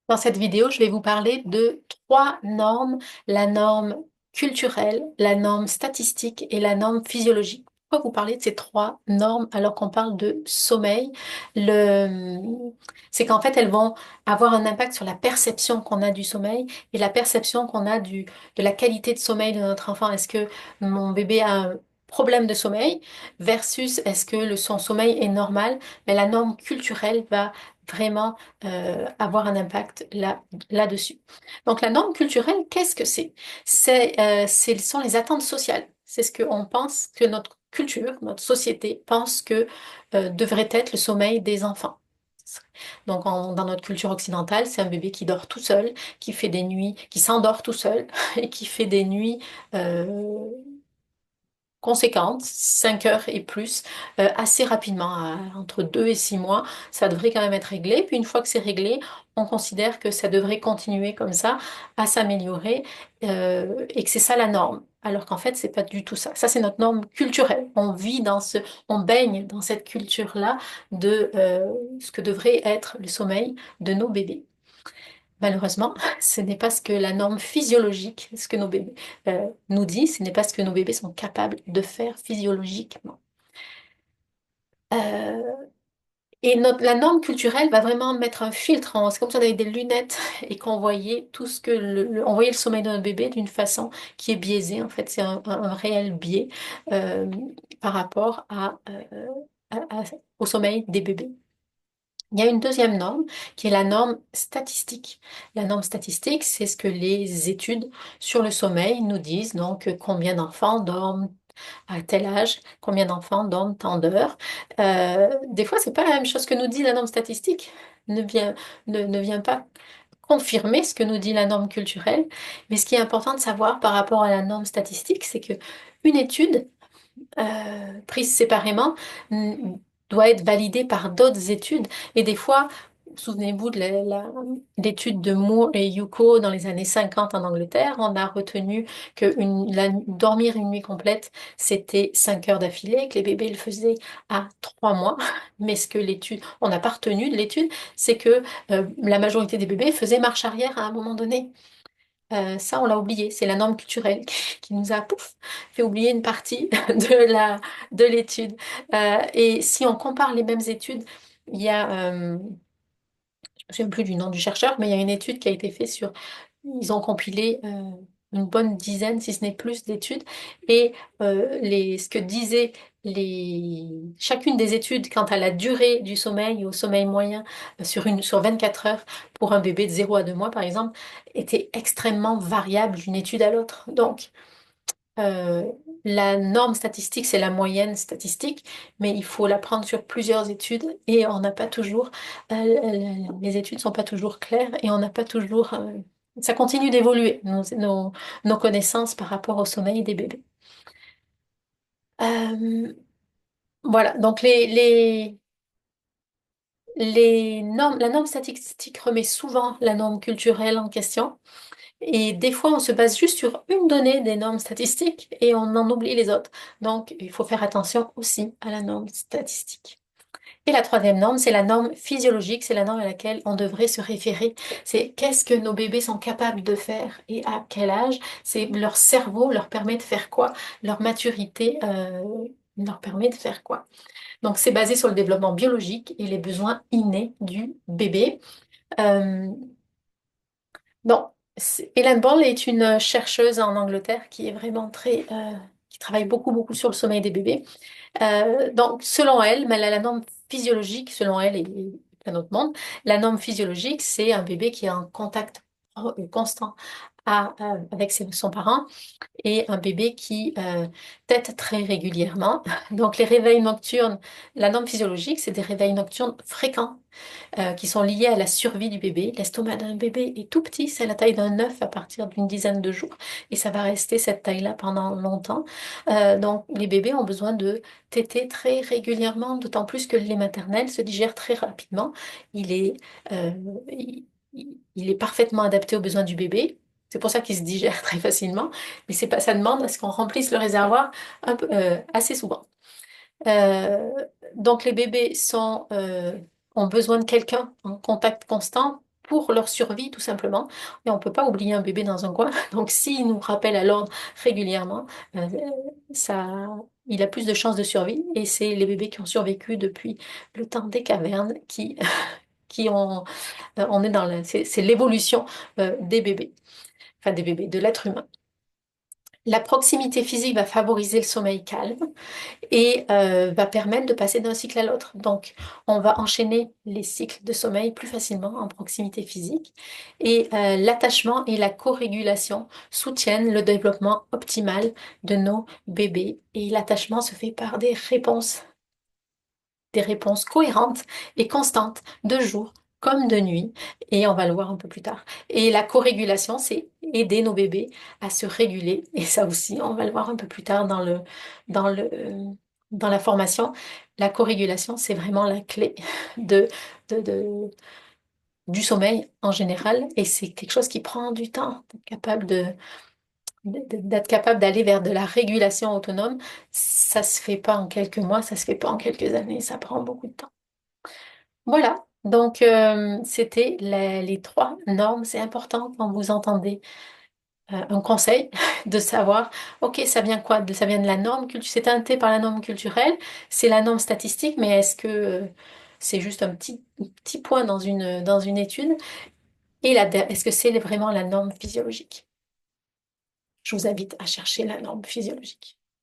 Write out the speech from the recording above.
Dans cette vidéo, je vais vous parler de trois normes, la norme culturelle, la norme statistique et la norme physiologique. Pourquoi vous parlez de ces trois normes alors qu'on parle de sommeil? Le... C'est qu'en fait, elles vont avoir un impact sur la perception qu'on a du sommeil et la perception qu'on a de la qualité de sommeil de notre enfant. Est-ce que mon bébé a un problème de sommeil versus est-ce que son sommeil est normal? Mais la norme culturelle va vraiment avoir un impact là-dessus. Donc la norme culturelle, qu'est-ce que c'est? Ce sont les attentes sociales. C'est ce qu'on pense que notre culture, notre société pense que devrait être le sommeil des enfants. Donc dans notre culture occidentale, c'est un bébé qui dort tout seul, qui fait des nuits, qui s'endort tout seul et qui fait des nuits conséquente, 5 heures et plus, assez rapidement, entre 2 et 6 mois, ça devrait quand même être réglé. Puis une fois que c'est réglé, on considère que ça devrait continuer comme ça, à s'améliorer, et que c'est ça la norme. Alors qu'en fait, c'est pas du tout ça. Ça, c'est notre norme culturelle. On baigne dans cette culture-là de ce que devrait être le sommeil de nos bébés. Malheureusement, ce n'est pas ce que la norme physiologique, ce que nos bébés nous dit, ce n'est pas ce que nos bébés sont capables de faire physiologiquement. Euh, la norme culturelle va vraiment mettre un filtre. C'est comme si on avait des lunettes et qu'on voyait tout ce que on voyait le sommeil de notre bébé d'une façon qui est biaisée. En fait, c'est un réel biais euh, par rapport au sommeil des bébés. Il y a une deuxième norme qui est la norme statistique. La norme statistique, c'est ce que les études sur le sommeil nous disent. Donc, combien d'enfants dorment à tel âge, combien d'enfants dorment tant d'heures. Des fois, c'est pas la même chose que nous dit la norme statistique. Ne vient, ne vient pas confirmer ce que nous dit la norme culturelle. Mais ce qui est important de savoir par rapport à la norme statistique, c'est que une étude prise séparément doit être validée par d'autres études. Et des fois, souvenez-vous de l'étude de Moore et Yuko dans les années 50 en Angleterre, on a retenu que dormir une nuit complète, c'était 5 heures d'affilée, que les bébés le faisaient à 3 mois. Mais ce que l'étude, on n'a pas retenu de l'étude, c'est que la majorité des bébés faisaient marche arrière à un moment donné. Ça, on l'a oublié. C'est la norme culturelle qui nous a, pouf, fait oublier une partie de l'étude. Et si on compare les mêmes études, il y a, je ne me souviens plus du nom du chercheur, mais il y a une étude qui a été faite ils ont compilé une bonne dizaine, si ce n'est plus, d'études. Et ce que disaient chacune des études quant à la durée du sommeil, au sommeil moyen sur 24 heures pour un bébé de 0 à 2 mois, par exemple, était extrêmement variable d'une étude à l'autre. Donc, euh, la norme statistique, c'est la moyenne statistique, mais il faut la prendre sur plusieurs études et on n'a pas toujours, les études sont pas toujours claires et on n'a pas toujours, ça continue d'évoluer, nos connaissances par rapport au sommeil des bébés. Euh, voilà, donc la norme statistique remet souvent la norme culturelle en question. Et des fois, on se base juste sur une donnée des normes statistiques et on en oublie les autres. Donc, il faut faire attention aussi à la norme statistique. Et la troisième norme, c'est la norme physiologique, c'est la norme à laquelle on devrait se référer. C'est qu'est-ce que nos bébés sont capables de faire et à quel âge. C'est leur cerveau leur permet de faire quoi, leur maturité leur permet de faire quoi. Donc, c'est basé sur le développement biologique et les besoins innés du bébé. Euh, Bon, Ellen Ball est une chercheuse en Angleterre qui est vraiment qui travaille beaucoup, beaucoup sur le sommeil des bébés. Donc, selon elle, mais elle a la norme physiologique, selon elle et plein d'autres monde, la norme physiologique, c'est un bébé qui est en contact constant avec son parent et un bébé qui tète très régulièrement. Donc, les réveils nocturnes, la norme physiologique, c'est des réveils nocturnes fréquents qui sont liées à la survie du bébé. L'estomac d'un bébé est tout petit, c'est la taille d'un œuf à partir d'une dizaine de jours, et ça va rester cette taille-là pendant longtemps. Donc les bébés ont besoin de téter très régulièrement, d'autant plus que le lait maternel se digère très rapidement. Il est, euh, il est parfaitement adapté aux besoins du bébé. C'est pour ça qu'il se digère très facilement, mais c'est pas, ça demande à ce qu'on remplisse le réservoir assez souvent. Euh, donc les bébés ont besoin de quelqu'un en contact constant pour leur survie, tout simplement. Et on ne peut pas oublier un bébé dans un coin. Donc, s'il nous rappelle à l'ordre régulièrement, euh, ça, il a plus de chances de survie. Et c'est les bébés qui ont survécu depuis le temps des cavernes qui ont, on est dans c'est l'évolution des bébés, enfin des bébés, de l'être humain. La proximité physique va favoriser le sommeil calme et va permettre de passer d'un cycle à l'autre. Donc, on va enchaîner les cycles de sommeil plus facilement en proximité physique. Et l'attachement et la co-régulation soutiennent le développement optimal de nos bébés. Et l'attachement se fait par des réponses cohérentes et constantes de jour comme de nuit, et on va le voir un peu plus tard. Et la co-régulation, c'est aider nos bébés à se réguler, et ça aussi, on va le voir un peu plus tard dans dans la formation. La co-régulation, c'est vraiment la clé de, de, de- du sommeil en général, et c'est quelque chose qui prend du temps, d'être capable d'aller vers de la régulation autonome. Ça se fait pas en quelques mois, ça se fait pas en quelques années, ça prend beaucoup de temps. Voilà, donc c'était les trois normes. C'est important quand vous entendez un conseil de savoir, ok, ça vient quoi? Ça vient de la norme culturelle, c'est teinté par la norme culturelle, c'est la norme statistique, mais est-ce que c'est juste un petit point dans une étude? Et est-ce que c'est vraiment la norme physiologique? Je vous invite à chercher la norme physiologique.